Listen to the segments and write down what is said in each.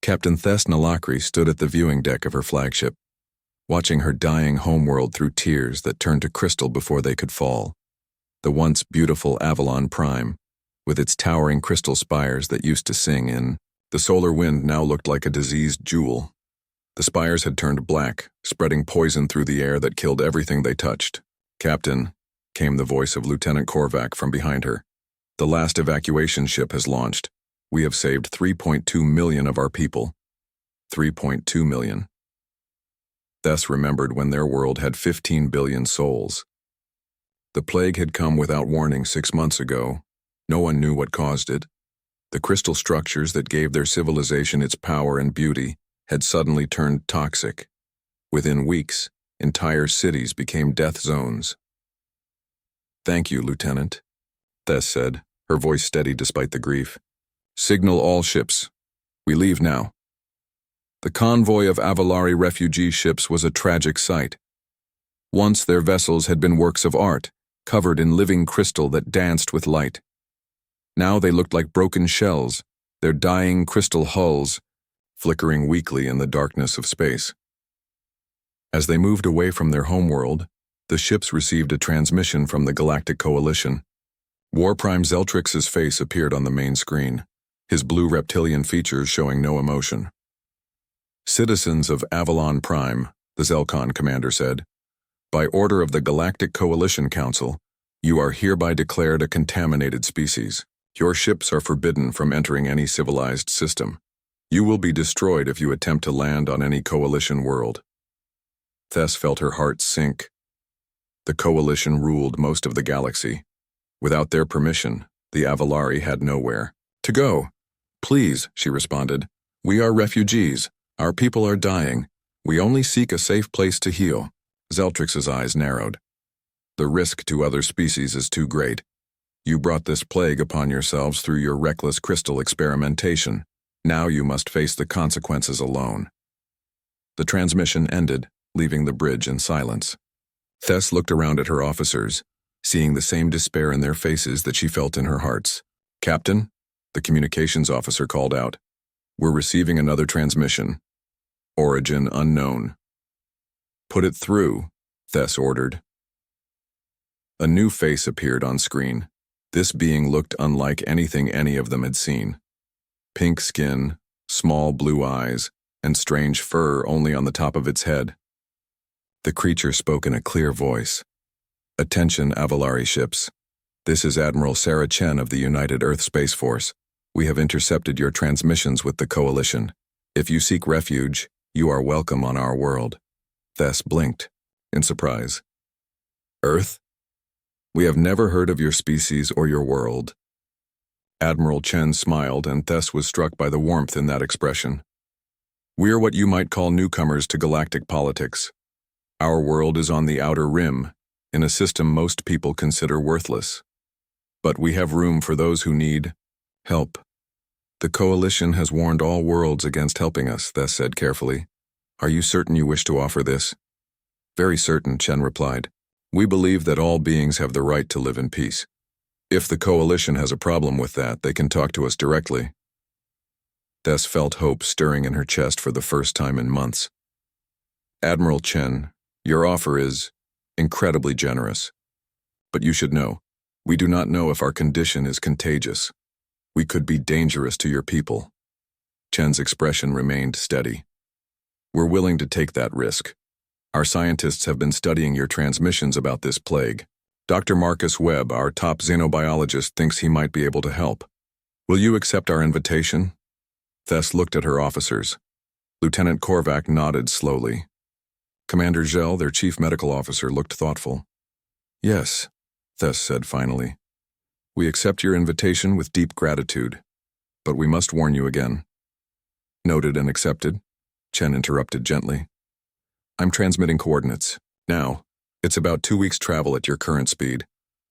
Captain Tess Nalakri stood at the viewing deck of her flagship, watching her dying homeworld through tears that turned to crystal before they could fall. The once beautiful Avalon Prime, with its towering crystal spires that used to sing in the solar wind, now looked like a diseased jewel. The spires had turned black, spreading poison through the air that killed everything they touched. "Captain," came the voice of Lieutenant Korvac from behind her. "The last evacuation ship has launched. We have saved 3.2 million of our people." 3.2 million. Thess remembered when their world had 15 billion souls. The plague had come without warning 6 months ago. No one knew what caused it. The crystal structures that gave their civilization its power and beauty had suddenly turned toxic. Within weeks, entire cities became death zones. "Thank you, Lieutenant," Thess said, her voice steady despite the grief. "Signal all ships. We leave now." The convoy of Avalari refugee ships was a tragic sight. Once their vessels had been works of art, covered in living crystal that danced with light. Now they looked like broken shells, their dying crystal hulls flickering weakly in the darkness of space. As they moved away from their homeworld, the ships received a transmission from the Galactic Coalition. War Prime Zeltrix's face appeared on the main screen, his blue reptilian features showing no emotion. "Citizens of Avalon Prime," the Zelcon commander said, "by order of the Galactic Coalition Council, you are hereby declared a contaminated species. Your ships are forbidden from entering any civilized system. You will be destroyed if you attempt to land on any Coalition world." Thess felt her heart sink. The Coalition ruled most of the galaxy. Without their permission, the Avalari had nowhere to go. "Please," she responded. "We are refugees. Our people are dying. We only seek a safe place to heal." Zeltrix's eyes narrowed. "The risk to other species is too great. You brought this plague upon yourselves through your reckless crystal experimentation. Now you must face the consequences alone." The transmission ended, leaving the bridge in silence. Thess looked around at her officers, seeing the same despair in their faces that she felt in her hearts. "Captain," the communications officer called out, "we're receiving another transmission. Origin unknown." "Put it through," Thess ordered. A new face appeared on screen. This being looked unlike anything any of them had seen. Pink skin, small blue eyes, and strange fur only on the top of its head. The creature spoke in a clear voice. "Attention, Avalari ships. This is Admiral Sarah Chen of the United Earth Space Force. We have intercepted your transmissions with the Coalition. If you seek refuge, you are welcome on our world." Thess blinked, in surprise. "Earth? We have never heard of your species or your world." Admiral Chen smiled, and Thess was struck by the warmth in that expression. "We're what you might call newcomers to galactic politics. Our world is on the outer rim, in a system most people consider worthless. But we have room for those who need help. The Coalition has warned all worlds against helping us," Thess said carefully. "Are you certain you wish to offer this?" "Very certain," Chen replied. "We believe that all beings have the right to live in peace. If the Coalition has a problem with that, they can talk to us directly." Thess felt hope stirring in her chest for the first time in months. "Admiral Chen, your offer is incredibly generous. But you should know, we do not know if our condition is contagious. We could be dangerous to your people." Chen's expression remained steady. "We're willing to take that risk. Our scientists have been studying your transmissions about this plague. Dr. Marcus Webb, our top xenobiologist, thinks he might be able to help. Will you accept our invitation?" Thess looked at her officers. Lieutenant Korvac nodded slowly. Commander Zhel, their chief medical officer, looked thoughtful. "Yes," Thess said finally. "We accept your invitation with deep gratitude, but we must warn you again." "Noted and accepted," Chen interrupted gently. "I'm transmitting coordinates. Now. It's about 2 weeks' travel at your current speed.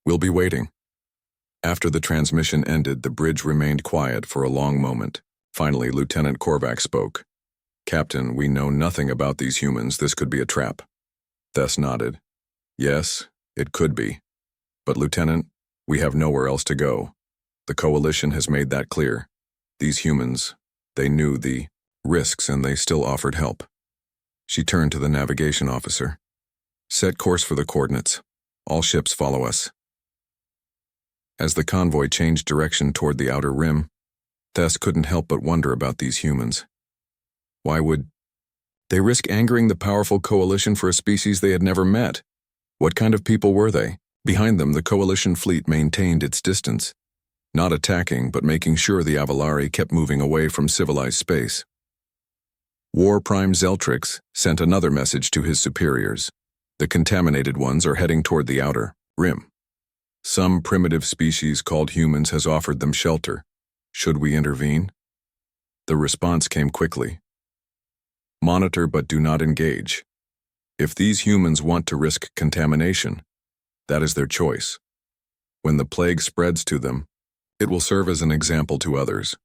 We'll be waiting." After the transmission ended, the bridge remained quiet for a long moment. Finally, Lieutenant Korvac spoke. "Captain, we know nothing about these humans. This could be a trap." Thess nodded. "Yes, it could be. But Lieutenant, we have nowhere else to go. The Coalition has made that clear. These humans, they knew the risks, and they still offered help. She turned to the navigation officer. Set course for the coordinates. All ships follow us. As the convoy changed direction toward the outer rim, Tess couldn't help but wonder about these humans. Why would they risk angering the powerful coalition for a species they had never met? What kind of people were they? Behind them, the coalition fleet maintained its distance, not attacking but making sure the Avalari kept moving away from civilized space. War Prime Zeltrix sent another message to his superiors. The contaminated ones are heading toward the outer rim. Some primitive species called humans has offered them shelter. Should we intervene? The response came quickly. Monitor but do not engage. If these humans want to risk contamination, that is their choice. When the plague spreads to them, it will serve as an example to others.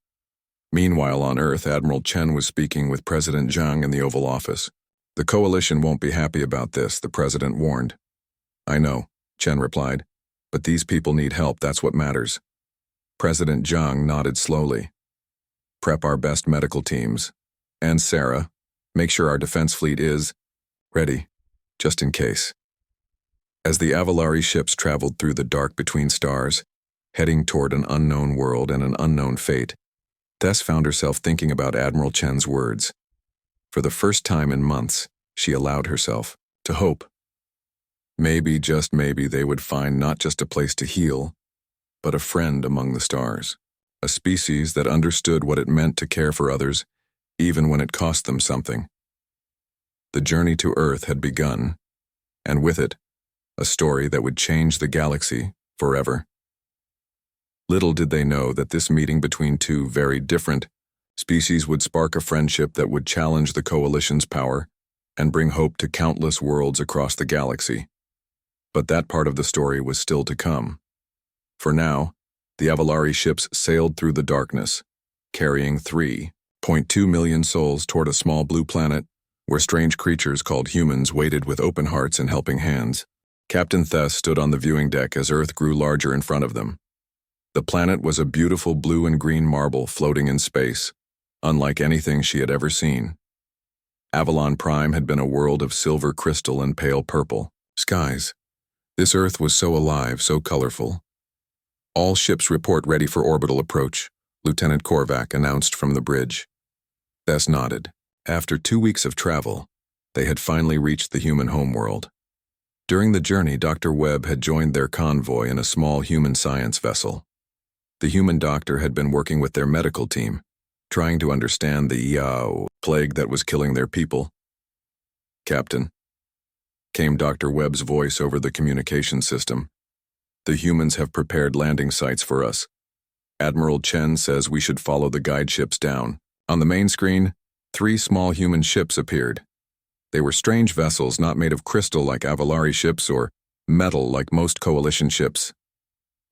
Meanwhile, on Earth, Admiral Chen was speaking with President Zhang in the Oval Office. The coalition won't be happy about this, the president warned. I know, Chen replied, but these people need help, that's what matters. President Zhang nodded slowly. Prep our best medical teams. And Sarah, make sure our defense fleet is ready, just in case. As the Avalari ships traveled through the dark between stars, heading toward an unknown world and an unknown fate, Tess found herself thinking about Admiral Chen's words. For the first time in months, she allowed herself to hope. Maybe, just maybe, they would find not just a place to heal, but a friend among the stars, a species that understood what it meant to care for others, even when it cost them something. The journey to Earth had begun, and with it, a story that would change the galaxy forever. Little did they know that this meeting between two very different species would spark a friendship that would challenge the coalition's power and bring hope to countless worlds across the galaxy. But that part of the story was still to come. For now, the Avalari ships sailed through the darkness, carrying 3.2 million souls toward a small blue planet where strange creatures called humans waited with open hearts and helping hands. Captain Thess stood on the viewing deck as Earth grew larger in front of them. The planet was a beautiful blue and green marble floating in space, unlike anything she had ever seen. Avalon Prime had been a world of silver crystal and pale purple skies. This Earth was so alive, so colorful. All ships report ready for orbital approach, Lieutenant Korvac announced from the bridge. Thess nodded. After 2 weeks of travel, they had finally reached the human homeworld. During the journey, Dr. Webb had joined their convoy in a small human science vessel. The human doctor had been working with their medical team, trying to understand the plague that was killing their people. Captain, came Dr. Webb's voice over the communication system. The humans have prepared landing sites for us. Admiral Chen says we should follow the guide ships down. On the main screen, 3 small human ships appeared. They were strange vessels not made of crystal like Avalari ships or metal like most coalition ships.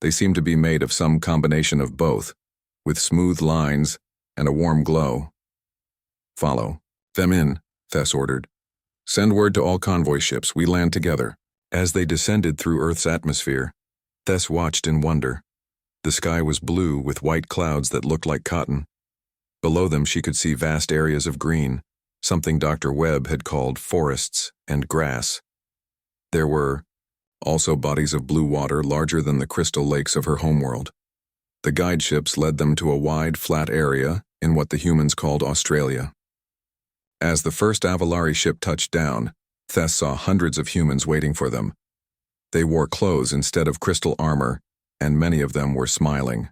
They seemed to be made of some combination of both, with smooth lines and a warm glow. Follow them in, Thess ordered. Send word to all convoy ships, we land together. As they descended through Earth's atmosphere, Thess watched in wonder. The sky was blue with white clouds that looked like cotton. Below them she could see vast areas of green, something Dr. Webb had called forests and grass. There were also bodies of blue water larger than the crystal lakes of her homeworld. The guide ships led them to a wide, flat area in what the humans called Australia. As the first Avalari ship touched down, Thess saw hundreds of humans waiting for them. They wore clothes instead of crystal armor, and many of them were smiling.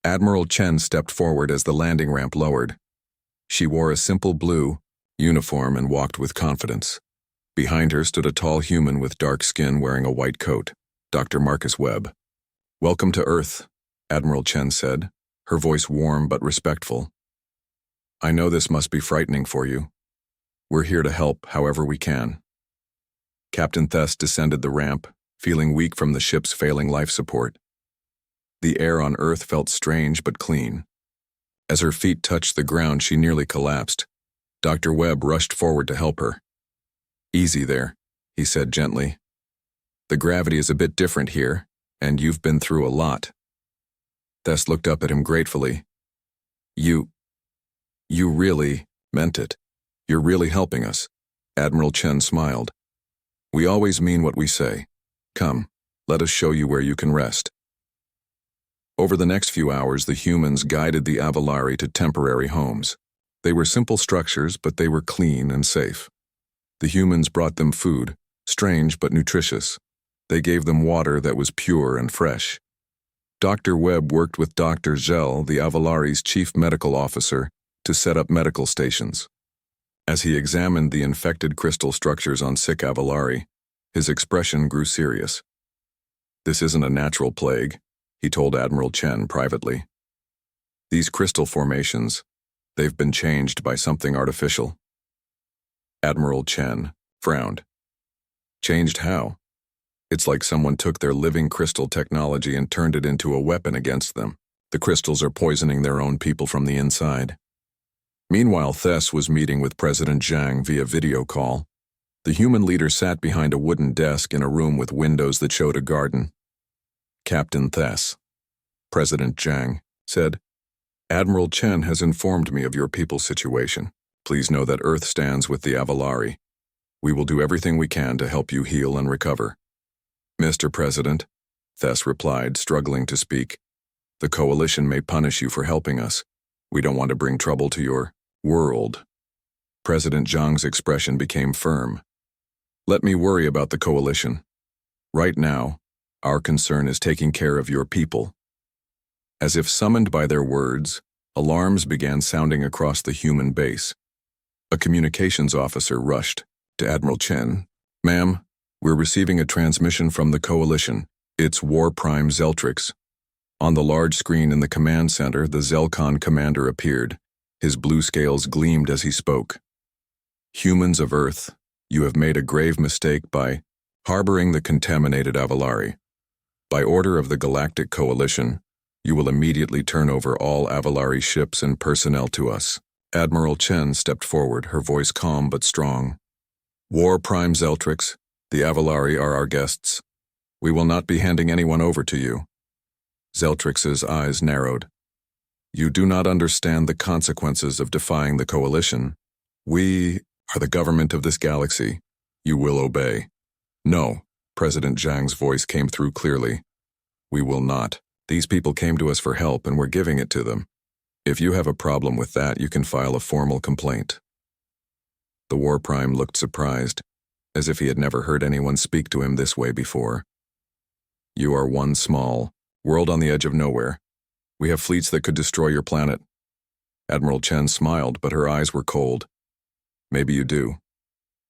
Admiral Chen stepped forward as the landing ramp lowered. She wore a simple blue uniform and walked with confidence. Behind her stood a tall human with dark skin wearing a white coat, Dr. Marcus Webb. Welcome to Earth, Admiral Chen said, her voice warm but respectful. I know this must be frightening for you. We're here to help however we can. Captain Thess descended the ramp, feeling weak from the ship's failing life support. The air on Earth felt strange but clean. As her feet touched the ground, she nearly collapsed. Dr. Webb rushed forward to help her. Easy there, he said gently. The gravity is a bit different here, and you've been through a lot. Thess looked up at him gratefully. You You really meant it. You're really helping us. Admiral Chen smiled. We always mean what we say. Come, let us show you where you can rest. Over the next few hours, the humans guided the Avalari to temporary homes. They were simple structures, but they were clean and safe. The humans brought them food, strange but nutritious. They gave them water that was pure and fresh. Dr. Webb worked with Dr. Zhel, the Avalari's chief medical officer, to set up medical stations. As he examined the infected crystal structures on sick Avalari, his expression grew serious. This isn't a natural plague, he told Admiral Chen privately. These crystal formations, they've been changed by something artificial. Admiral Chen frowned. Changed how? It's like someone took their living crystal technology and turned it into a weapon against them. The crystals are poisoning their own people from the inside. Meanwhile, Thess was meeting with President Zhang via video call. The human leader sat behind a wooden desk in a room with windows that showed a garden. Captain Thess, President Zhang said, Admiral Chen has informed me of your people's situation. Please know that Earth stands with the Avalari. We will do everything we can to help you heal and recover. Mr. President, Thess replied, struggling to speak, the Coalition may punish you for helping us. We don't want to bring trouble to your world. President Zhang's expression became firm. Let me worry about the Coalition. Right now, our concern is taking care of your people. As if summoned by their words, alarms began sounding across the human base. A communications officer rushed to Admiral Chen. Ma'am, we're receiving a transmission from the Coalition. It's War Prime Zeltrix. On the large screen in the command center, the Zelcon commander appeared. His blue scales gleamed as he spoke. Humans of Earth, you have made a grave mistake by harboring the contaminated Avalari. By order of the Galactic Coalition, you will immediately turn over all Avalari ships and personnel to us. Admiral Chen stepped forward, her voice calm but strong. War Prime Zeltrix, the Avalari are our guests. We will not be handing anyone over to you. Zeltrix's eyes narrowed. You do not understand the consequences of defying the Coalition. We are the government of this galaxy. You will obey. No, President Zhang's voice came through clearly. We will not. These people came to us for help and we're giving it to them. If you have a problem with that, you can file a formal complaint. The War Prime looked surprised, as if he had never heard anyone speak to him this way before. You are one small world on the edge of nowhere. We have fleets that could destroy your planet. Admiral Chen smiled, but her eyes were cold. Maybe you do,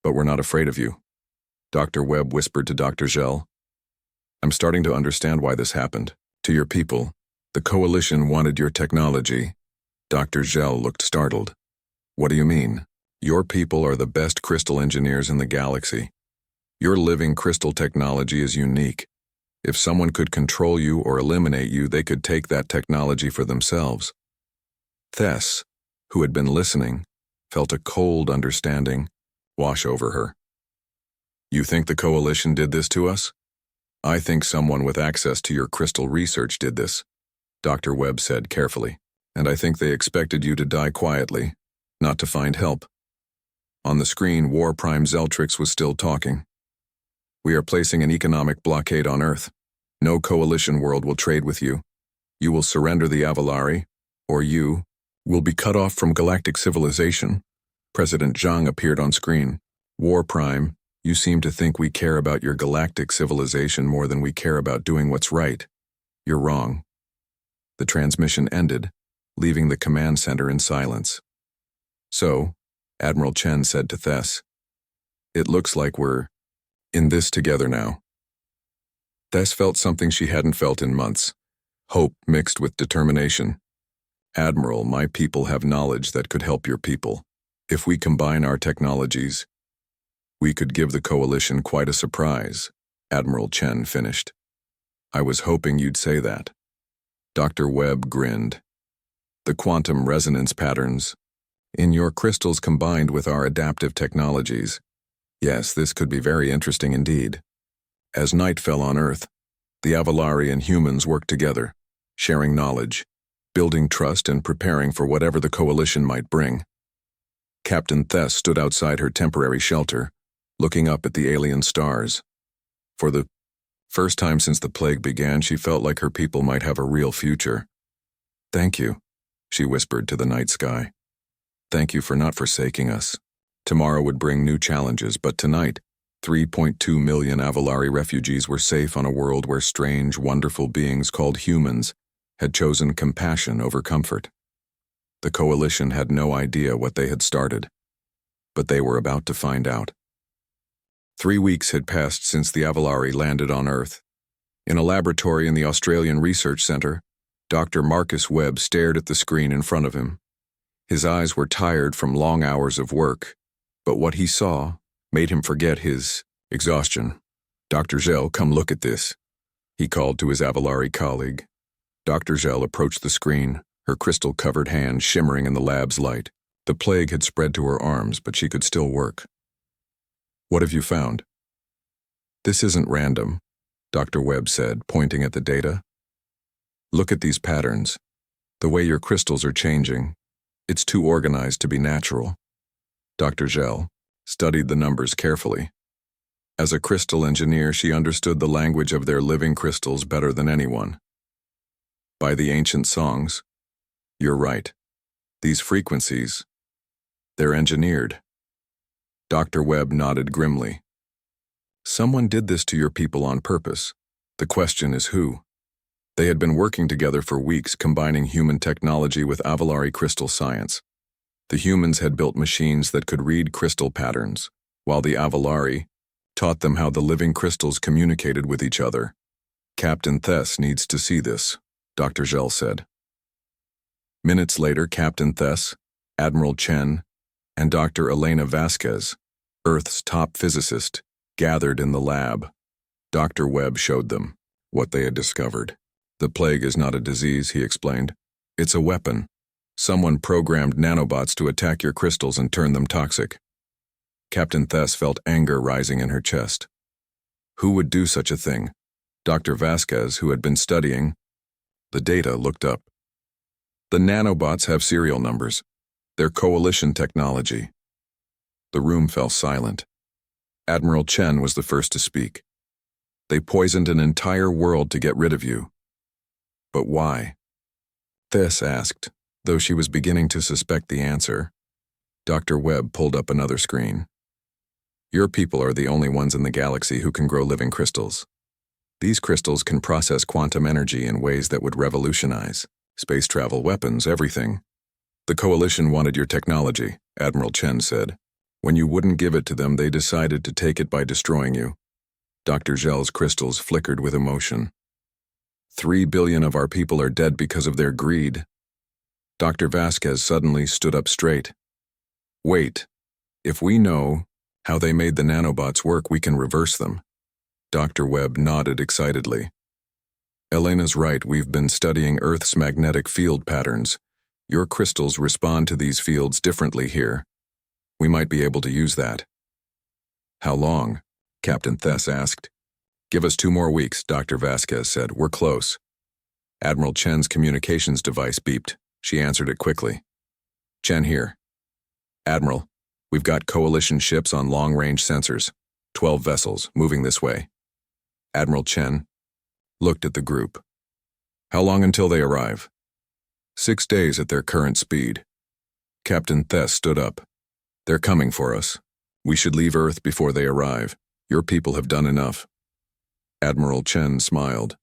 but we're not afraid of you. Dr. Webb whispered to Dr. Zhel. I'm starting to understand why this happened. To your people, the Coalition wanted your technology. Dr. Zhel looked startled. What do you mean? Your people are the best crystal engineers in the galaxy. Your living crystal technology is unique. If someone could control you or eliminate you, they could take that technology for themselves. Thess, who had been listening, felt a cold understanding wash over her. You think the Coalition did this to us? I think someone with access to your crystal research did this, Dr. Webb said carefully, and I think they expected you to die quietly, not to find help. On the screen, War Prime Zeltrix was still talking. We are placing an economic blockade on Earth. No Coalition world will trade with you. You will surrender the Avalari, or you will be cut off from galactic civilization. President Zhang appeared on screen. War Prime, you seem to think we care about your galactic civilization more than we care about doing what's right. You're wrong. The transmission ended, leaving the command center in silence. So, Admiral Chen said to Thess, it looks like we're in this together now. Thess felt something she hadn't felt in months, hope mixed with determination. Admiral, my people have knowledge that could help your people. If we combine our technologies, we could give the Coalition quite a surprise, Admiral Chen finished. I was hoping you'd say that. Dr. Webb grinned. The quantum resonance patterns in your crystals combined with our adaptive technologies. Yes, this could be very interesting indeed. As night fell on Earth, the Avalari and humans worked together, sharing knowledge. building trust and preparing for whatever the coalition might bring. Captain Thess stood outside her temporary shelter, looking up at the alien stars. For the first time since the plague began, she felt like her people might have a real future. "Thank you," she whispered to the night sky. "Thank you for not forsaking us." Tomorrow would bring new challenges, but tonight, 3.2 million Avalari refugees were safe on a world where strange, wonderful beings called humans had chosen compassion over comfort. The coalition had no idea what they had started, but they were about to find out. 3 weeks had passed since the Avalari landed on Earth. In a laboratory in the Australian Research Centre, Dr. Marcus Webb stared at the screen in front of him. His eyes were tired from long hours of work, but what he saw made him forget his exhaustion. "Dr. Zell, come look at this," he called to his Avalari colleague. Dr. Zell approached the screen, her crystal-covered hand shimmering in the lab's light. The plague had spread to her arms, but she could still work. "What have you found?" "This isn't random," Dr. Webb said, pointing at the data. "Look at these patterns. The way your crystals are changing. It's too organized to be natural." Dr. Zell studied the numbers carefully. As a crystal engineer, she understood the language of their living crystals better than anyone. By the ancient songs, "You're right. These frequencies, they're engineered." Dr. Webb nodded grimly. "Someone did this to your people on purpose. The question is who?" They had been working together for weeks, combining human technology with Avalari crystal science. The humans had built machines that could read crystal patterns, while the Avalari taught them how the living crystals communicated with each other. "Captain Thess needs to see this," Dr. Zell said. Minutes later, Captain Thess, Admiral Chen, and Dr. Elena Vasquez, Earth's top physicist, gathered in the lab. Dr. Webb showed them what they had discovered. "The plague is not a disease," he explained. "It's a weapon. Someone programmed nanobots to attack your crystals and turn them toxic." Captain Thess felt anger rising in her chest. Who would do such a thing? Dr. Vasquez, who had been studying the data, looked up. "The nanobots have serial numbers. They're coalition technology." The room fell silent. Admiral Chen was the first to speak. "They poisoned an entire world to get rid of you." "But why?" Thess asked, though she was beginning to suspect the answer. Dr. Webb pulled up another screen. "Your people are the only ones in the galaxy who can grow living crystals. These crystals can process quantum energy in ways that would revolutionize space travel, weapons, everything. The coalition wanted your technology," Admiral Chen said. "When you wouldn't give it to them, they decided to take it by destroying you." Dr. Zell's crystals flickered with emotion. 3 billion of our people are dead because of their greed." Dr. Vasquez suddenly stood up straight. "Wait, if we know how they made the nanobots work, we can reverse them." Dr. Webb nodded excitedly. "Elena's right, we've been studying Earth's magnetic field patterns. Your crystals respond to these fields differently here. We might be able to use that." "How long?" Captain Thess asked. "Give us 2 more weeks," Dr. Vasquez said. "We're close." Admiral Chen's communications device beeped. She answered it quickly. "Chen here. Admiral, we've got coalition ships on long-range sensors. 12 vessels, moving this way." Admiral Chen looked at the group. "How long until they arrive?" 6 days at their current speed." Captain Thess stood up. "They're coming for us. We should leave Earth before they arrive. Your people have done enough." Admiral Chen smiled.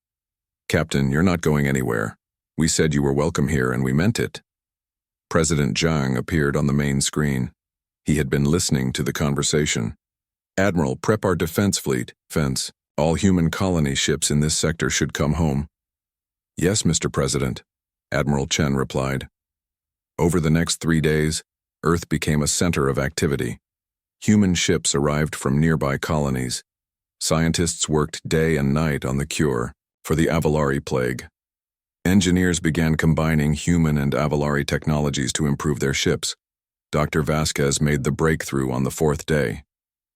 "Captain, you're not going anywhere. We said you were welcome here, and we meant it." President Zhang appeared on the main screen. He had been listening to the conversation. "Admiral, prep our defense fleet. Fence. All human colony ships in this sector should come home." "Yes, Mr. President," Admiral Chen replied. Over the next 3 days, Earth became a center of activity. Human ships arrived from nearby colonies. Scientists worked day and night on the cure for the Avalari plague. Engineers began combining human and Avalari technologies to improve their ships. Dr. Vasquez made the breakthrough on the 4th day.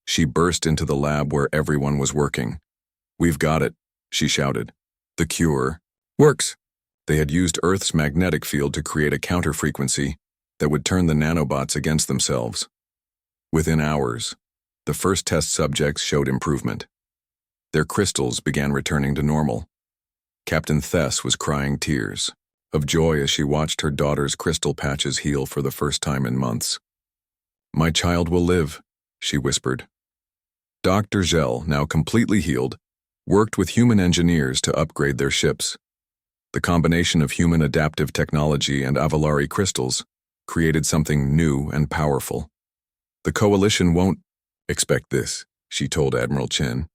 She burst into the lab where everyone was working. "We've got it," she shouted. "The cure works." They had used Earth's magnetic field to create a counter-frequency that would turn the nanobots against themselves. Within hours, the first test subjects showed improvement. Their crystals began returning to normal. Captain Thess was crying tears of joy as she watched her daughter's crystal patches heal for the first time in months. "My child will live," she whispered. Dr. Gell, now completely healed, worked with human engineers to upgrade their ships. The combination of human adaptive technology and Avalari crystals created something new and powerful. "The Coalition won't expect this," she told Admiral Chen.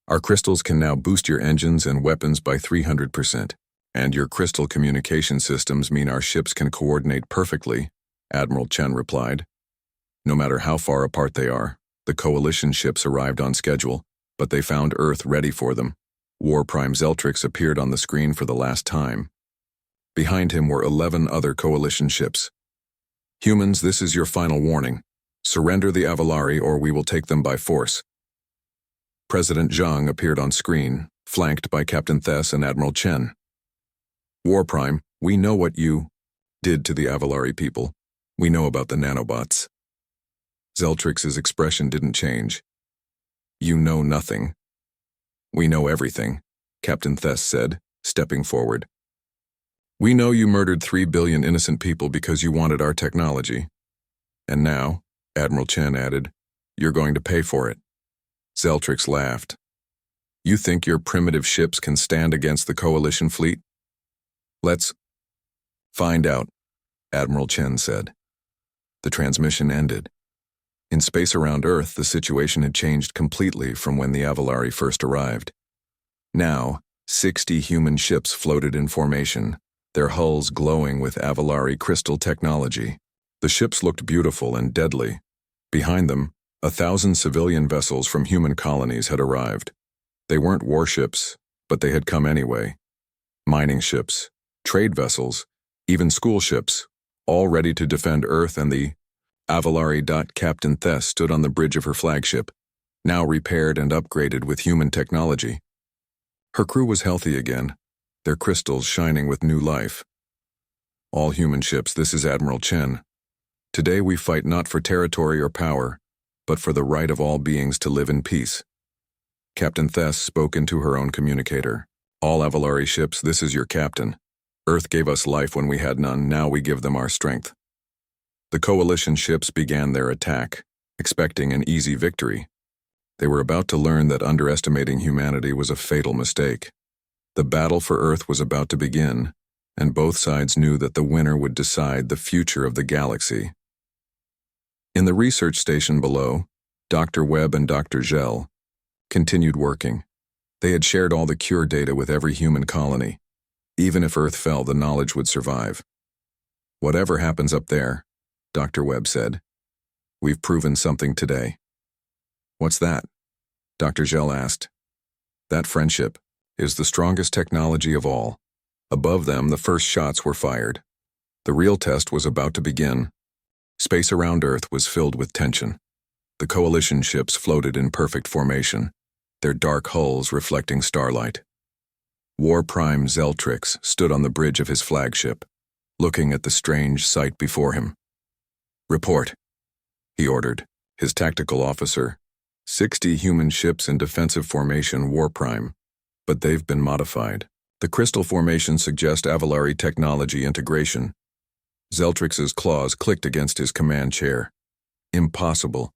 "Our crystals can now boost your engines and weapons by 300%. And your crystal communication systems mean our ships can coordinate perfectly," Admiral Chen replied. No matter how far apart they are, the Coalition ships arrived on schedule, but they found Earth ready for them. War Prime Zeltrix appeared on the screen for the last time. Behind him were 11 other Coalition ships. "Humans, this is your final warning. Surrender the Avalari or we will take them by force." President Zhang appeared on screen, flanked by Captain Thess and Admiral Chen. "War Prime, we know what you did to the Avalari people. We know about the nanobots." Zeltrix's expression didn't change. "You know nothing." "We know everything," Captain Thess said, stepping forward. "We know you murdered 3 billion innocent people because you wanted our technology. And now," Admiral Chen added, "you're going to pay for it." Zeltrix laughed. "You think your primitive ships can stand against the Coalition fleet? Let's find out," Admiral Chen said. The transmission ended. In space around Earth, the situation had changed completely from when the Avalari first arrived. Now, 60 human ships floated in formation, their hulls glowing with Avalari crystal technology. The ships looked beautiful and deadly. Behind them, 1,000 civilian vessels from human colonies had arrived. They weren't warships, but they had come anyway. Mining ships, trade vessels, even school ships, all ready to defend Earth and the Avalari. Captain Thess stood on the bridge of her flagship, now repaired and upgraded with human technology. Her crew was healthy again, their crystals shining with new life. "All human ships, this is Admiral Chen. Today we fight not for territory or power, but for the right of all beings to live in peace." Captain Thess spoke into her own communicator. "All Avalari ships, this is your captain. Earth gave us life when we had none, now we give them our strength." The Coalition ships began their attack, expecting an easy victory. They were about to learn that underestimating humanity was a fatal mistake. The battle for Earth was about to begin, and both sides knew that the winner would decide the future of the galaxy. In the research station below, Dr. Webb and Dr. Gell continued working. They had shared all the cure data with every human colony. Even if Earth fell, the knowledge would survive. "Whatever happens up there," Dr. Webb said, "we've proven something today." "What's that?" Dr. Gell asked. "That friendship is the strongest technology of all." Above them, the first shots were fired. The real test was about to begin. Space around Earth was filled with tension. The Coalition ships floated in perfect formation, their dark hulls reflecting starlight. War Prime Zeltrix stood on the bridge of his flagship, looking at the strange sight before him. "Report," he ordered, his tactical officer. 60 human ships in defensive formation, War Prime, but they've been modified. The crystal formations suggest Avalari technology integration. Zeltrix's claws clicked against his command chair. Impossible.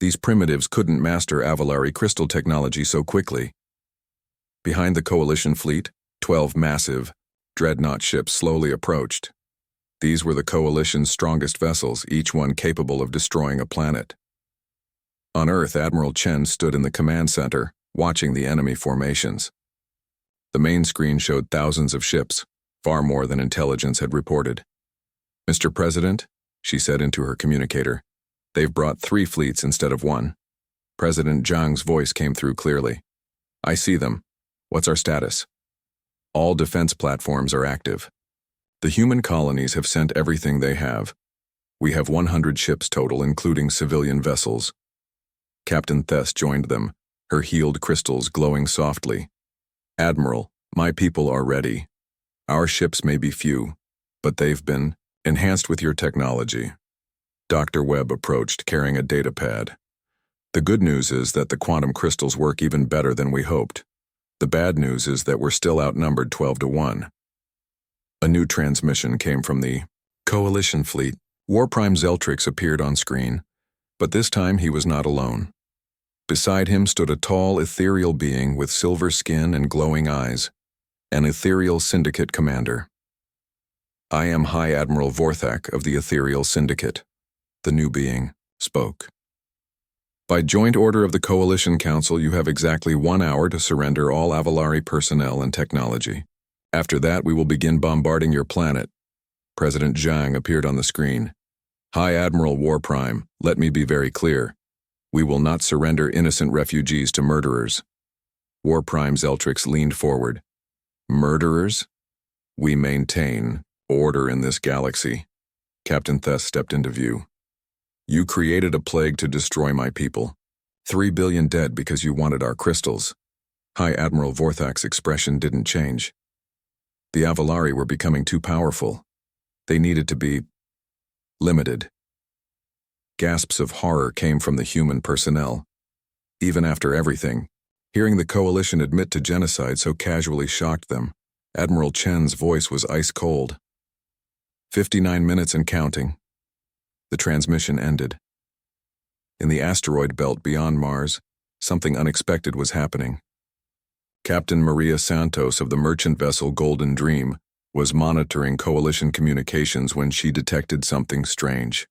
These primitives couldn't master Avalari crystal technology so quickly. Behind the Coalition fleet, 12 massive, dreadnought ships slowly approached. These were the Coalition's strongest vessels, each one capable of destroying a planet. On Earth, Admiral Chen stood in the command center, watching the enemy formations. The main screen showed thousands of ships, far more than intelligence had reported. "Mr. President," she said into her communicator, "they've brought 3 fleets instead of 1. President Zhang's voice came through clearly. "I see them. What's our status?" "All defense platforms are active. The human colonies have sent everything they have. We have 100 ships total, including civilian vessels." Captain Thess joined them, her healed crystals glowing softly. "Admiral, my people are ready. Our ships may be few, but they've been enhanced with your technology. Dr. Webb approached, carrying a data pad. The good news is that the quantum crystals work even better than we hoped. The bad news is that we're still outnumbered 12-1. A new transmission came from the Coalition fleet. War Prime Zeltrix appeared on screen, but this time he was not alone. Beside him stood a tall, ethereal being with silver skin and glowing eyes, an ethereal syndicate commander. "I am High Admiral Vorthak of the Ethereal Syndicate," the new being spoke. "By joint order of the Coalition Council, you have exactly 1 hour to surrender all Avalari personnel and technology. After that, we will begin bombarding your planet." President Zhang appeared on the screen. "High Admiral War Prime, let me be very clear. We will not surrender innocent refugees to murderers." War Prime Zeltrix leaned forward. "Murderers? We maintain order in this galaxy." Captain Thess stepped into view. "You created a plague to destroy my people. 3 billion dead because you wanted our crystals." High Admiral Vorthak's expression didn't change. The Avalari were becoming too powerful. They needed to be limited. Gasps of horror came from the human personnel. Even after everything, hearing the Coalition admit to genocide so casually shocked them. Admiral Chen's voice was ice cold. 59 minutes and counting. The transmission ended. In the asteroid belt beyond Mars, something unexpected was happening. Captain Maria Santos of the merchant vessel Golden Dream was monitoring Coalition communications when she detected something strange.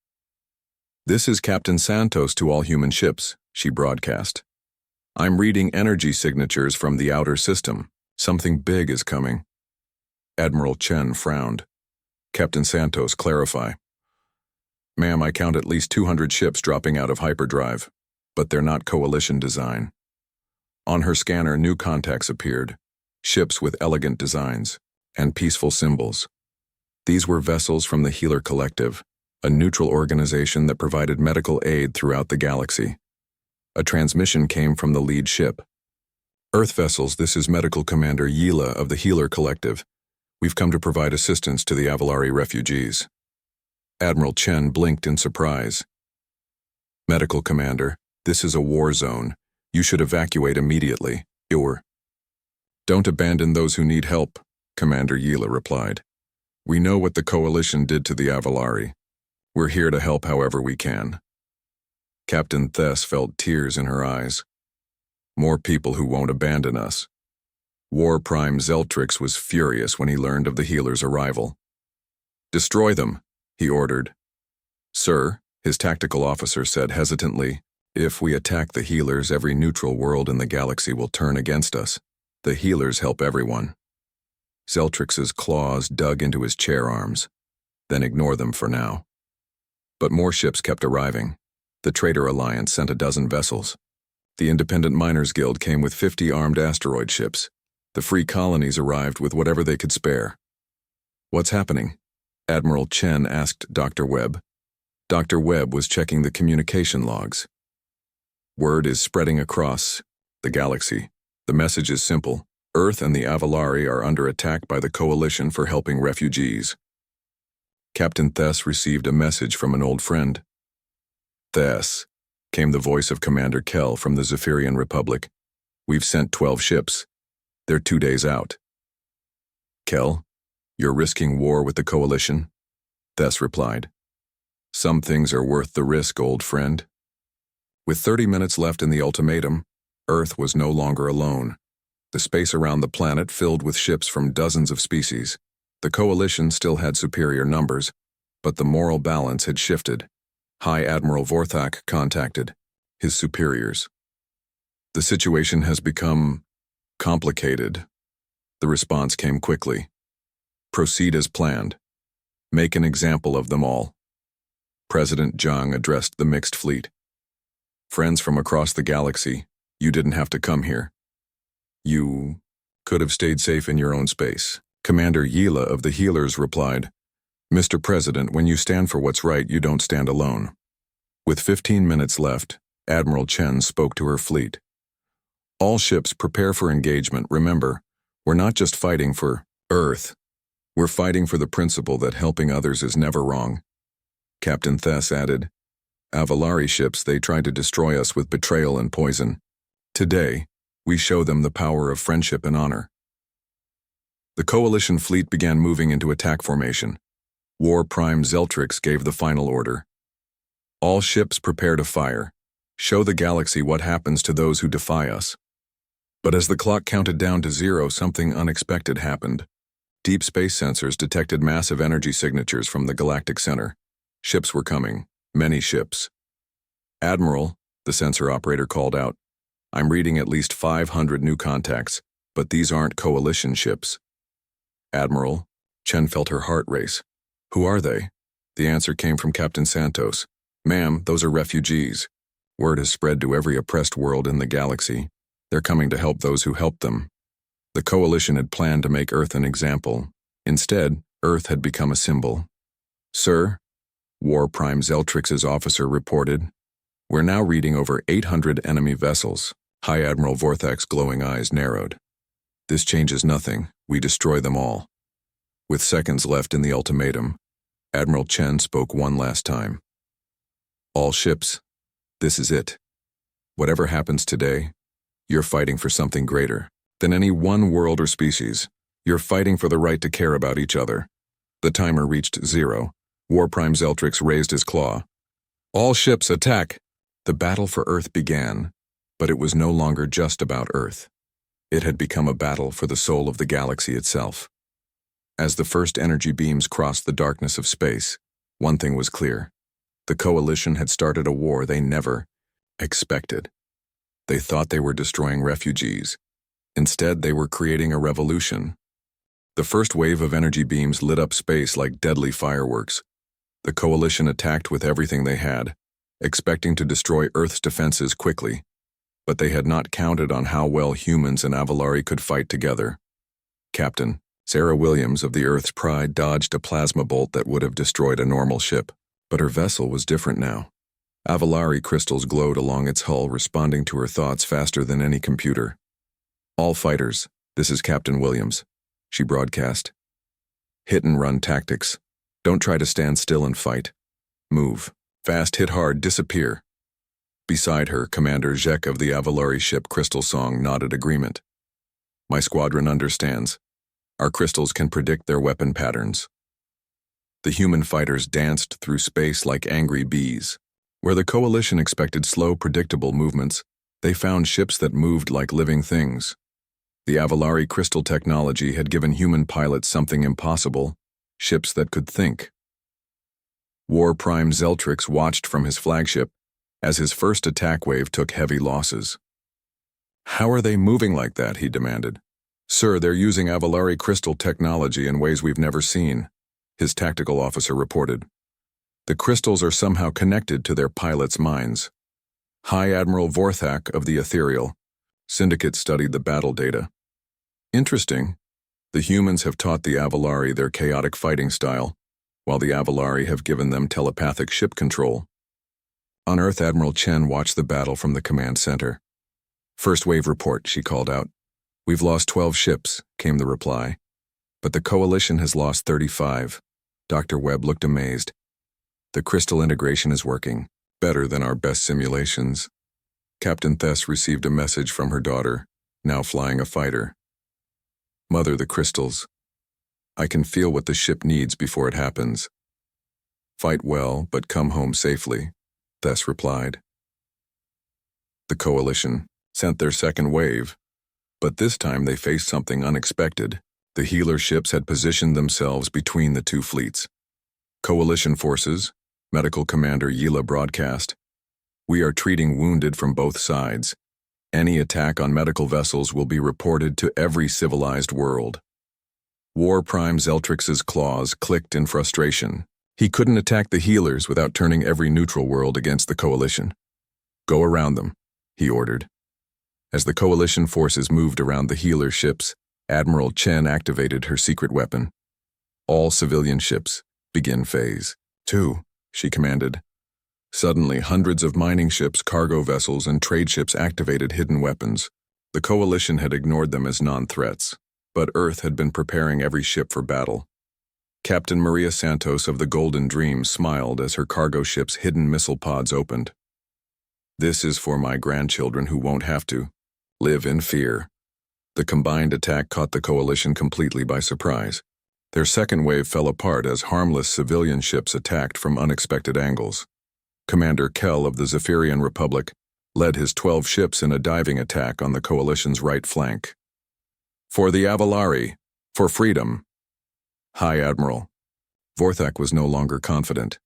"This is Captain Santos to all human ships," she broadcast. "I'm reading energy signatures from the outer system. Something big is coming." Admiral Chen frowned. Captain Santos, clarify. "Ma'am, I count at least 200 ships dropping out of hyperdrive, but they're not Coalition design." On her scanner, new contacts appeared, ships with elegant designs and peaceful symbols. These were vessels from the Healer Collective, a neutral organization that provided medical aid throughout the galaxy. A transmission came from the lead ship. "Earth vessels, this is Medical Commander Yila of the Healer Collective. We've come to provide assistance to the Avalari refugees." Admiral Chen blinked in surprise. "Medical Commander, this is a war zone. You should evacuate immediately. Don't abandon those who need help," Commander Yila replied. "We know what the Coalition did to the Avalari. We're here to help however we can." Captain Thess felt tears in her eyes. "More people who won't abandon us." War Prime Zeltrix was furious when he learned of the healer's arrival. "Destroy them," he ordered. "Sir," his tactical officer said hesitantly, "if we attack the healers, every neutral world in the galaxy will turn against us. The healers help everyone." Zeltrix's claws dug into his chair arms. "Then ignore them for now." But more ships kept arriving. The Traitor Alliance sent a dozen vessels. The Independent Miners Guild came with 50 armed asteroid ships. The Free Colonies arrived with whatever they could spare. "What's happening?" Admiral Chen asked Dr. Webb. Dr. Webb was checking the communication logs. "Word is spreading across the galaxy. The message is simple. Earth and the Avalari are under attack by the Coalition for helping refugees." Captain Thess received a message from an old friend. "Thess," came the voice of Commander Kell from the Zephyrian Republic. "We've sent 12 ships. They're 2 days out." "Kell, you're risking war with the Coalition?" Thess replied. "Some things are worth the risk, old friend." With 30 minutes left in the ultimatum, Earth was no longer alone. The space around the planet filled with ships from dozens of species. The Coalition still had superior numbers, but the moral balance had shifted. High Admiral Vorthak contacted his superiors. "The situation has become complicated." The response came quickly. "Proceed as planned. Make an example of them all." President Zhang addressed the mixed fleet. "Friends from across the galaxy, you didn't have to come here. You could have stayed safe in your own space." Commander Yila of the Healers replied, "Mr. President, when you stand for what's right, you don't stand alone." With 15 minutes left, Admiral Chen spoke to her fleet. "All ships prepare for engagement. Remember, we're not just fighting for Earth. We're fighting for the principle that helping others is never wrong. Captain Thess added, Avalari ships, they tried to destroy us with betrayal and poison. Today, we show them the power of friendship and honor. The Coalition fleet began moving into attack formation. War Prime Zeltrix gave the final order. All ships prepare to fire. Show the galaxy what happens to those who defy us. But as the clock counted down to 0, something unexpected happened. Deep space sensors detected massive energy signatures from the Galactic Center. Ships were coming. Many ships. Admiral, the sensor operator called out, I'm reading at least 500 new contacts, but these aren't Coalition ships. Admiral, Chen felt her heart race. Who are they? The answer came from Captain Santos. Ma'am, those are refugees. Word has spread to every oppressed world in the galaxy. They're coming to help those who helped them. The Coalition had planned to make Earth an example. Instead, Earth had become a symbol. Sir, War Prime Zeltrix's officer reported, we're now reading over 800 enemy vessels. High Admiral Vorthak's glowing eyes narrowed. This changes nothing. We destroy them all. With seconds left in the ultimatum, Admiral Chen spoke one last time. All ships, this is it. Whatever happens today, you're fighting for something greater than any one world or species. You're fighting for the right to care about each other. The timer reached 0. War Prime Zeltrix raised his claw. All ships attack! The battle for Earth began, but it was no longer just about Earth. It had become a battle for the soul of the galaxy itself. As the first energy beams crossed the darkness of space, one thing was clear. The Coalition had started a war they never expected. They thought they were destroying refugees. Instead, they were creating a revolution. The first wave of energy beams lit up space like deadly fireworks. The Coalition attacked with everything they had, expecting to destroy Earth's defenses quickly. But they had not counted on how well humans and Avalari could fight together. Captain Sarah Williams of the Earth's Pride dodged a plasma bolt that would have destroyed a normal ship, but her vessel was different now. Avalari crystals glowed along its hull, responding to her thoughts faster than any computer. All fighters, this is Captain Williams, she broadcast. Hit and run tactics. Don't try to stand still and fight. Move. Fast, hit hard, disappear. Beside her, Commander Zhek of the Avalari ship Crystal Song nodded agreement. My squadron understands. Our crystals can predict their weapon patterns. The human fighters danced through space like angry bees. Where the Coalition expected slow, predictable movements, they found ships that moved like living things. The Avalari crystal technology had given human pilots something impossible, ships that could think. War Prime Zeltrix watched from his flagship as his first attack wave took heavy losses. How are they moving like that, he demanded. Sir, they're using Avalari crystal technology in ways we've never seen, his tactical officer reported. The crystals are somehow connected to their pilots' minds. High Admiral Vorthak of the Ethereal Syndicate studied the battle data. Interesting. The humans have taught the Avalari their chaotic fighting style, while the Avalari have given them telepathic ship control. On Earth, Admiral Chen watched the battle from the command center. First wave report, she called out. We've lost 12 ships, came the reply. But the Coalition has lost 35. Dr. Webb looked amazed. The crystal integration is working, better than our best simulations. Captain Thess received a message from her daughter, now flying a fighter. Mother, the crystals. I can feel what the ship needs before it happens. Fight well, but come home safely, Thess replied. The Coalition sent their second wave, but this time they faced something unexpected. The healer ships had positioned themselves between the two fleets. Coalition forces, Medical Commander Yila broadcast, we are treating wounded from both sides. Any attack on medical vessels will be reported to every civilized world. War Prime Zeltrix's claws clicked in frustration. He couldn't attack the healers without turning every neutral world against the Coalition. Go around them, he ordered. As the Coalition forces moved around the healer ships, Admiral Chen activated her secret weapon. All civilian ships, begin phase 2, she commanded. Suddenly, hundreds of mining ships, cargo vessels, and trade ships activated hidden weapons. The Coalition had ignored them as non-threats, but Earth had been preparing every ship for battle. Captain Maria Santos of the Golden Dream smiled as her cargo ship's hidden missile pods opened. This is for my grandchildren who won't have to live in fear. The combined attack caught the coalition completely by surprise. Their second wave fell apart as harmless civilian ships attacked from unexpected angles. Commander Kell of the Zephyrian Republic led his 12 ships in a diving attack on the coalition's right flank. For the Avalari, for freedom. High Admiral. Vorthak was no longer confident.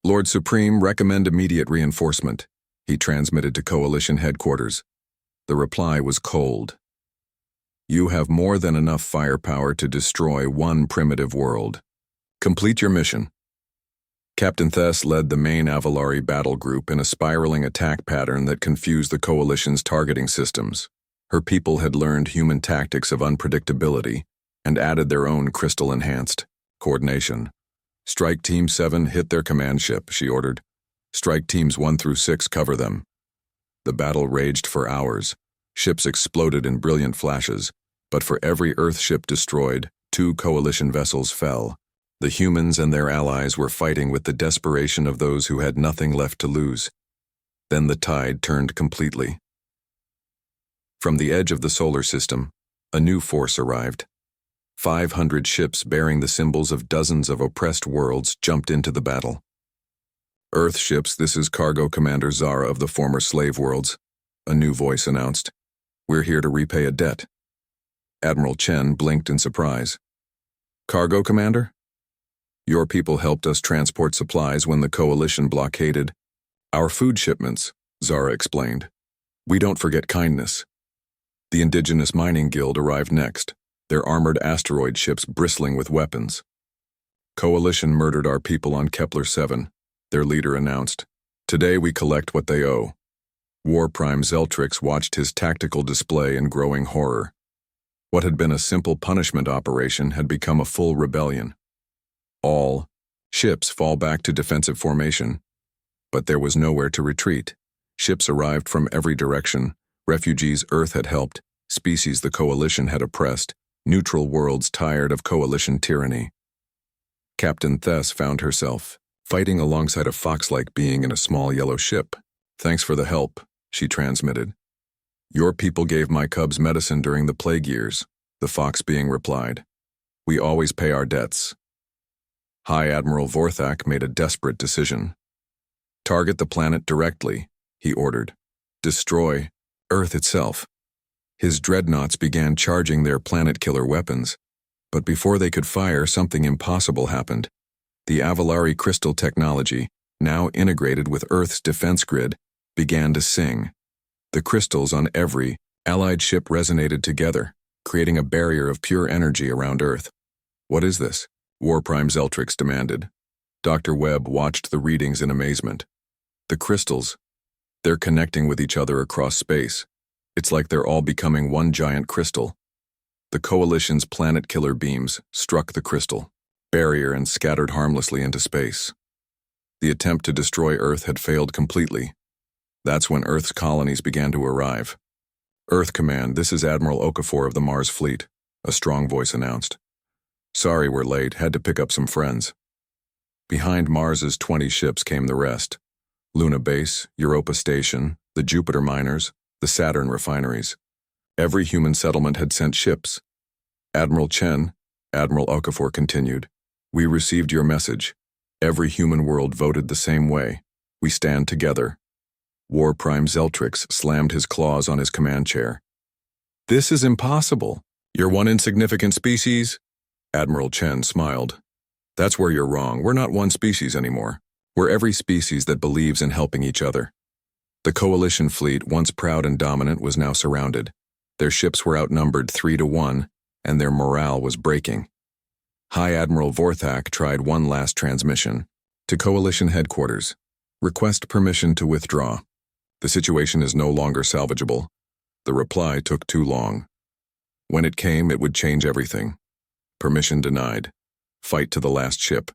Lord Supreme, recommend immediate reinforcement, he transmitted to coalition headquarters. The reply was cold. You have more than enough firepower to destroy one primitive world. Complete your mission. Captain Thess led the main Avalari battle group in a spiraling attack pattern that confused the coalition's targeting systems. Her people had learned human tactics of unpredictability and added their own crystal-enhanced coordination. Strike Team 7 hit their command ship, she ordered. Strike Teams 1 through 6 cover them. The battle raged for hours. Ships exploded in brilliant flashes, but for every Earth ship destroyed, 2 coalition vessels fell. The humans and their allies were fighting with the desperation of those who had nothing left to lose. Then the tide turned completely. From the edge of the solar system, a new force arrived. 500 ships bearing the symbols of dozens of oppressed worlds jumped into the battle. Earth ships, this is Cargo Commander Zara of the former slave worlds, a new voice announced. We're here to repay a debt. Admiral Chen blinked in surprise. Cargo Commander? Your people helped us transport supplies when the coalition blockaded our food shipments, Zara explained. We don't forget kindness. The Indigenous Mining Guild arrived next, their armored asteroid ships bristling with weapons. Coalition murdered our people on Kepler 7, their leader announced. Today we collect what they owe. War Prime Zeltrix watched his tactical display in growing horror. What had been a simple punishment operation had become a full rebellion. All ships fall back to defensive formation, but there was nowhere to retreat. Ships arrived from every direction, refugees Earth had helped, species the coalition had oppressed, neutral worlds tired of coalition tyranny. Captain Thess found herself fighting alongside a fox-like being in a small yellow ship. Thanks for the help, she transmitted. Your people gave my cubs medicine during the plague years, the fox being replied. We always pay our debts. High Admiral Vorthak made a desperate decision. Target the planet directly, he ordered. Destroy Earth itself. His dreadnoughts began charging their planet-killer weapons, but before they could fire, something impossible happened. The Avalari crystal technology, now integrated with Earth's defense grid, began to sing. The crystals on every Allied ship resonated together, creating a barrier of pure energy around Earth. What is this? War Prime Zeltrix demanded. Dr. Webb watched the readings in amazement. The crystals, they're connecting with each other across space. It's like they're all becoming one giant crystal. The Coalition's planet-killer beams struck the crystal barrier and scattered harmlessly into space. The attempt to destroy Earth had failed completely. That's when Earth's colonies began to arrive. Earth Command, this is Admiral Okafor of the Mars Fleet, a strong voice announced. Sorry we're late, had to pick up some friends. Behind Mars's 20 ships came the rest. Luna Base, Europa Station, the Jupiter miners, the Saturn refineries. Every human settlement had sent ships. Admiral Chen, Admiral Okafor continued, we received your message. Every human world voted the same way. We stand together. War Prime Zeltrix slammed his claws on his command chair. This is impossible. You're one insignificant species? Admiral Chen smiled. That's where you're wrong. We're not one species anymore. We're every species that believes in helping each other. The Coalition fleet, once proud and dominant, was now surrounded. Their ships were outnumbered 3-1, and their morale was breaking. High Admiral Vorthak tried one last transmission. To Coalition headquarters. Request permission to withdraw. The situation is no longer salvageable. The reply took too long. When it came, it would change everything. Permission denied. Fight to the last ship.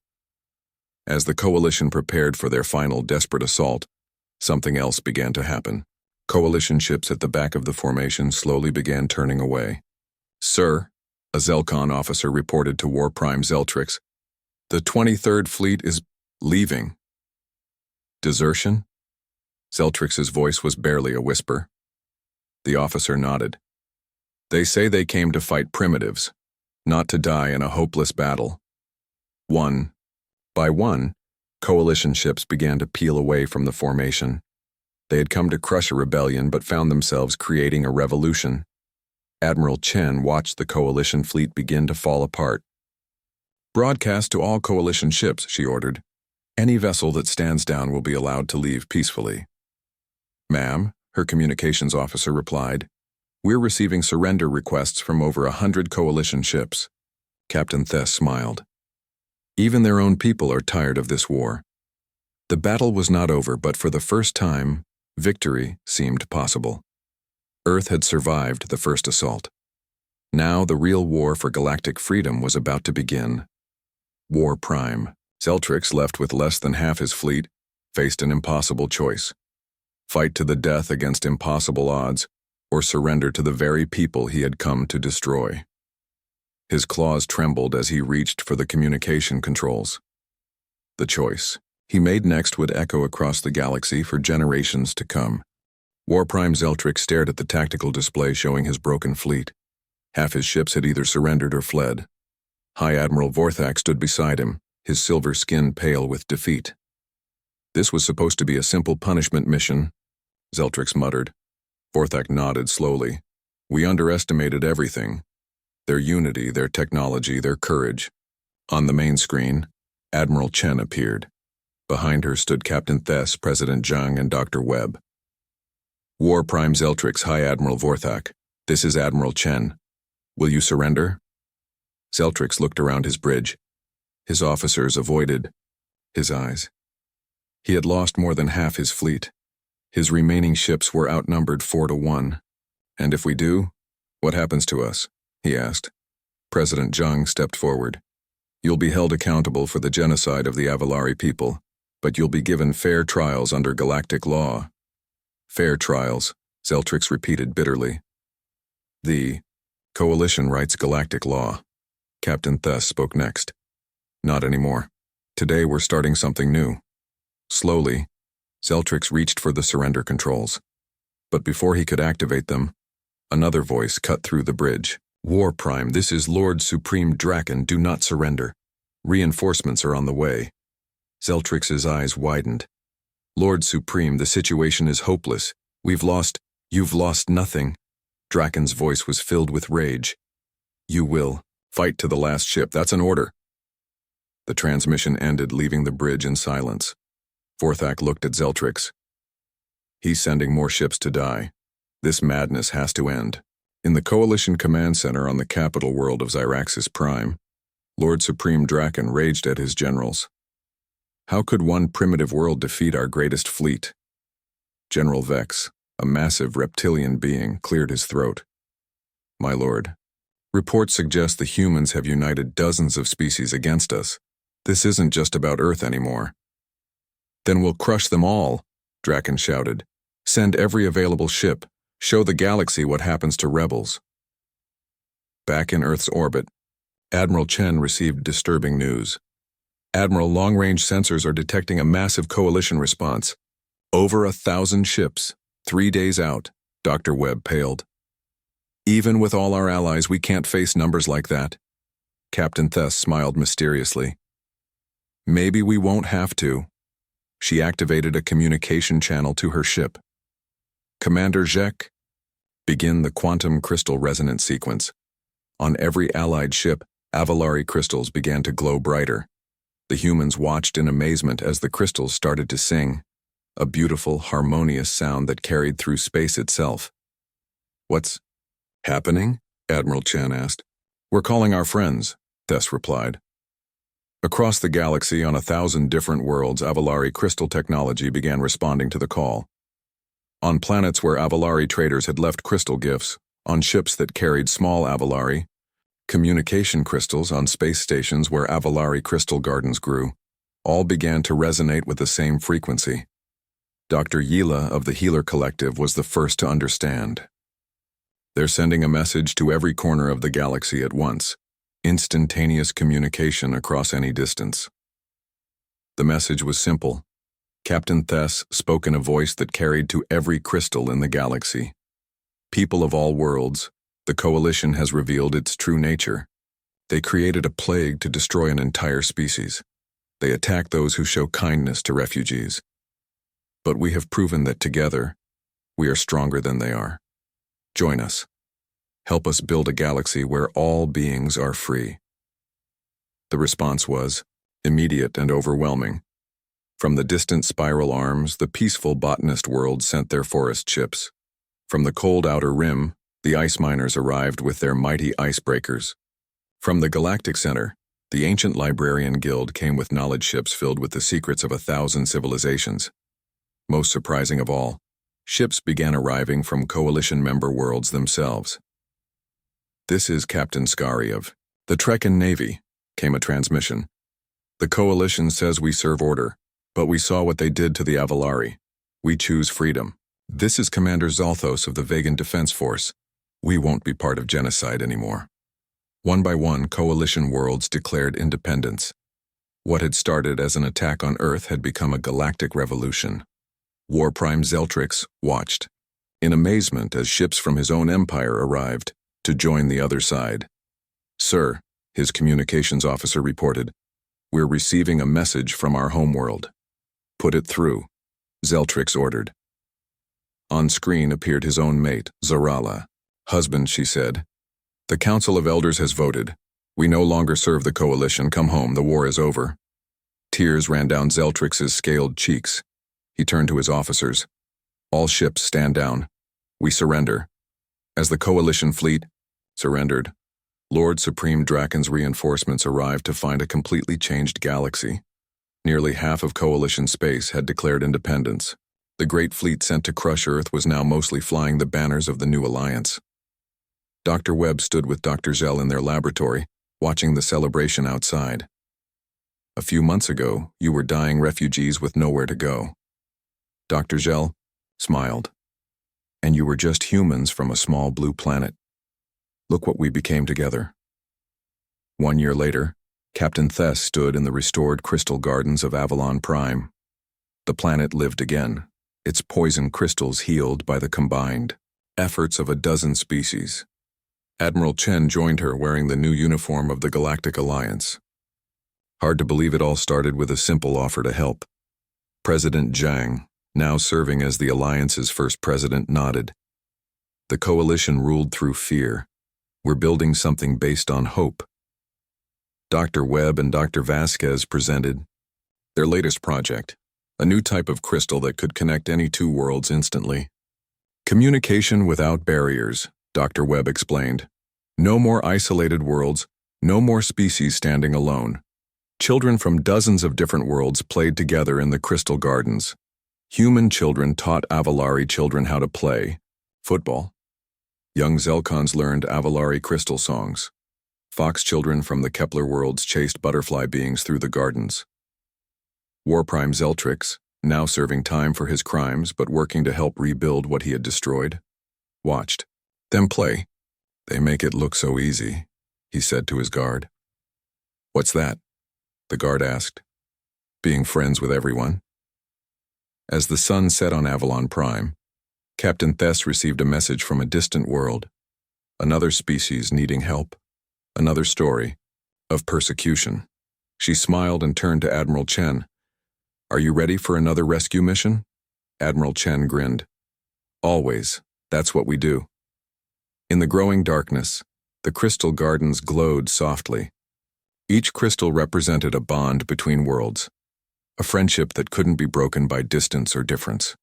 As the Coalition prepared for their final desperate assault, something else began to happen. Coalition ships at the back of the formation slowly began turning away. Sir, A Zelkon officer reported to War Prime Zeltrix. The 23rd Fleet is leaving. Desertion? Zeltrix's voice was barely a whisper. The officer nodded. They say they came to fight primitives, not to die in a hopeless battle. One by one, coalition ships began to peel away from the formation. They had come to crush a rebellion but found themselves creating a revolution. Admiral Chen watched the coalition fleet begin to fall apart. Broadcast to all coalition ships, she ordered. Any vessel that stands down will be allowed to leave peacefully. Ma'am, her communications officer replied, we're receiving surrender requests from over 100 coalition ships. Captain Thess smiled. Even their own people are tired of this war. The battle was not over, but for the first time, victory seemed possible. Earth had survived the first assault. Now the real war for galactic freedom was about to begin. War Prime. Zeltrix, left with less than half his fleet, faced an impossible choice. Fight to the death against impossible odds, or surrender to the very people he had come to destroy. His claws trembled as he reached for the communication controls. The choice he made next would echo across the galaxy for generations to come. War Prime Zeltrix stared at the tactical display showing his broken fleet. Half his ships had either surrendered or fled. High Admiral Vorthak stood beside him, his silver skin pale with defeat. This was supposed to be a simple punishment mission, Zeltrix muttered. Vorthak nodded slowly. We underestimated everything. Their unity, their technology, their courage. On the main screen, Admiral Chen appeared. Behind her stood Captain Thess, President Zhang, and Dr. Webb. War Prime Zeltrix, High Admiral Vorthak. This is Admiral Chen. Will you surrender? Zeltrix looked around his bridge. His officers avoided his eyes. He had lost more than half his fleet. His remaining ships were outnumbered 4-1. And if we do, what happens to us? He asked. President Zhang stepped forward. You'll be held accountable for the genocide of the Avalari people, but you'll be given fair trials under galactic law. Fair trials, Zeltrix repeated bitterly. The Coalition writes galactic law. Captain Thess spoke next. Not anymore. Today we're starting something new. Slowly, Zeltrix reached for the surrender controls. But before he could activate them, another voice cut through the bridge. War Prime, this is Lord Supreme Draken, do not surrender. Reinforcements are on the way. Zeltrix's eyes widened. Lord Supreme, the situation is hopeless. You've lost nothing. Draken's voice was filled with rage. You will fight to the last ship, that's an order. The transmission ended, leaving the bridge in silence. Vorthak looked at Zeltrix. He's sending more ships to die. This madness has to end. In the Coalition Command Center on the capital world of Zyraxis Prime, Lord Supreme Draken raged at his generals. How could one primitive world defeat our greatest fleet? General Vex, a massive reptilian being, cleared his throat. My lord, reports suggest the humans have united dozens of species against us. This isn't just about Earth anymore. Then we'll crush them all, Draken shouted. Send every available ship. Show the galaxy what happens to rebels. Back in Earth's orbit, Admiral Chen received disturbing news. Admiral, long-range sensors are detecting a massive coalition response. Over 1,000 ships, 3 days out, Dr. Webb paled. Even with all our allies, we can't face numbers like that. Captain Thess smiled mysteriously. Maybe we won't have to. She activated a communication channel to her ship. Commander Zhek, begin the quantum crystal resonance sequence. On every allied ship, Avalari crystals began to glow brighter. The humans watched in amazement as the crystals started to sing, a beautiful, harmonious sound that carried through space itself. What's happening? Admiral Chen asked. We're calling our friends, Thess replied. Across the galaxy, on 1,000 different worlds, Avalari crystal technology began responding to the call. On planets where Avalari traders had left crystal gifts, on ships that carried small Avalari, communication crystals on space stations where Avalari crystal gardens grew, all began to resonate with the same frequency. Dr. Yila of the Healer Collective was the first to understand. They're sending a message to every corner of the galaxy at once. Instantaneous communication across any distance. The message was simple. Captain Thess spoke in a voice that carried to every crystal in the galaxy. People of all worlds, the Coalition has revealed its true nature. They created a plague to destroy an entire species. They attack those who show kindness to refugees. But we have proven that together, we are stronger than they are. Join us. Help us build a galaxy where all beings are free. The response was immediate and overwhelming. From the distant spiral arms, the peaceful botanist world sent their forest ships. From the cold outer rim, the ice miners arrived with their mighty icebreakers. From the Galactic Center, the ancient librarian guild came with knowledge ships filled with the secrets of 1,000 civilizations. Most surprising of all, ships began arriving from Coalition member worlds themselves. "This is Captain Skari of the Trekkan Navy," came a transmission. "The Coalition says we serve order, but we saw what they did to the Avalari. We choose freedom. This is Commander Zalthos of the Vegan Defense Force. We won't be part of genocide anymore." One by one, Coalition worlds declared independence. What had started as an attack on Earth had become a galactic revolution. War Prime Zeltrix watched, in amazement as ships from his own empire arrived to join the other side. "Sir," his communications officer reported, "we're receiving a message from our homeworld." "Put it through," Zeltrix ordered. On screen appeared his own mate, Zarala. "Husband," she said, "the Council of Elders has voted. We no longer serve the Coalition. Come home, the war is over." Tears ran down Zeltrix's scaled cheeks. He turned to his officers. "All ships stand down. We surrender." As the Coalition fleet surrendered, Lord Supreme Draken's reinforcements arrived to find a completely changed galaxy. Nearly half of Coalition space had declared independence. The great fleet sent to crush Earth was now mostly flying the banners of the new alliance. Dr. Webb stood with Dr. Zell in their laboratory, watching the celebration outside. "A few months ago, you were dying refugees with nowhere to go." Dr. Zell smiled. "And you were just humans from a small blue planet. Look what we became together." 1 year later, Captain Thess stood in the restored crystal gardens of Avalon Prime. The planet lived again, its poison crystals healed by the combined efforts of a dozen species. Admiral Chen joined her wearing the new uniform of the Galactic Alliance. Hard to believe it all started with a simple offer to help. President Zhang, now serving as the Alliance's first president, nodded. "The Coalition ruled through fear. We're building something based on hope." Dr. Webb and Dr. Vasquez presented their latest project, a new type of crystal that could connect any two worlds instantly. "Communication without barriers," Dr. Webb explained. "No more isolated worlds, no more species standing alone. Children from dozens of different worlds played together in the crystal gardens. Human children taught Avalari children how to play football. Young Zelkons learned Avalari crystal songs. Fox children from the Kepler worlds chased butterfly beings through the gardens. War Prime Zeltrix, now serving time for his crimes but working to help rebuild what he had destroyed, watched them play. "They make it look so easy," he said to his guard. "What's that?" the guard asked. "Being friends with everyone." As the sun set on Avalon Prime, Captain Thess received a message from a distant world. Another species needing help. Another story of persecution. She smiled and turned to Admiral Chen. "Are you ready for another rescue mission?" Admiral Chen grinned. "Always. That's what we do." In the growing darkness, the crystal gardens glowed softly. Each crystal represented a bond between worlds, a friendship that couldn't be broken by distance or difference.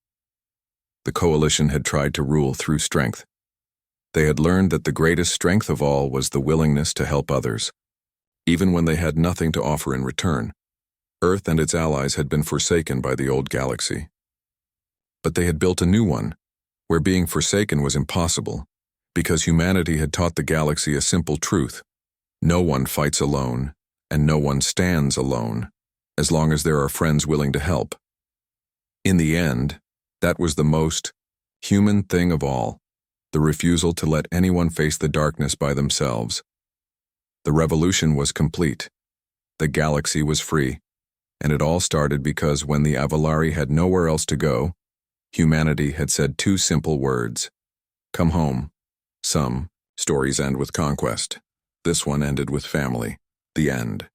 The Coalition had tried to rule through strength. They had learned that the greatest strength of all was the willingness to help others, even when they had nothing to offer in return. Earth and its allies had been forsaken by the old galaxy. But they had built a new one, where being forsaken was impossible, because humanity had taught the galaxy a simple truth: no one fights alone, and no one stands alone, as long as there are friends willing to help. In the end, that was the most human thing of all. the refusal to let anyone face the darkness by themselves. The revolution was complete. The galaxy was free, and it all started because when the Avalari had nowhere else to go, humanity had said two simple words: come home. Some stories end with conquest. This one ended with family. The end.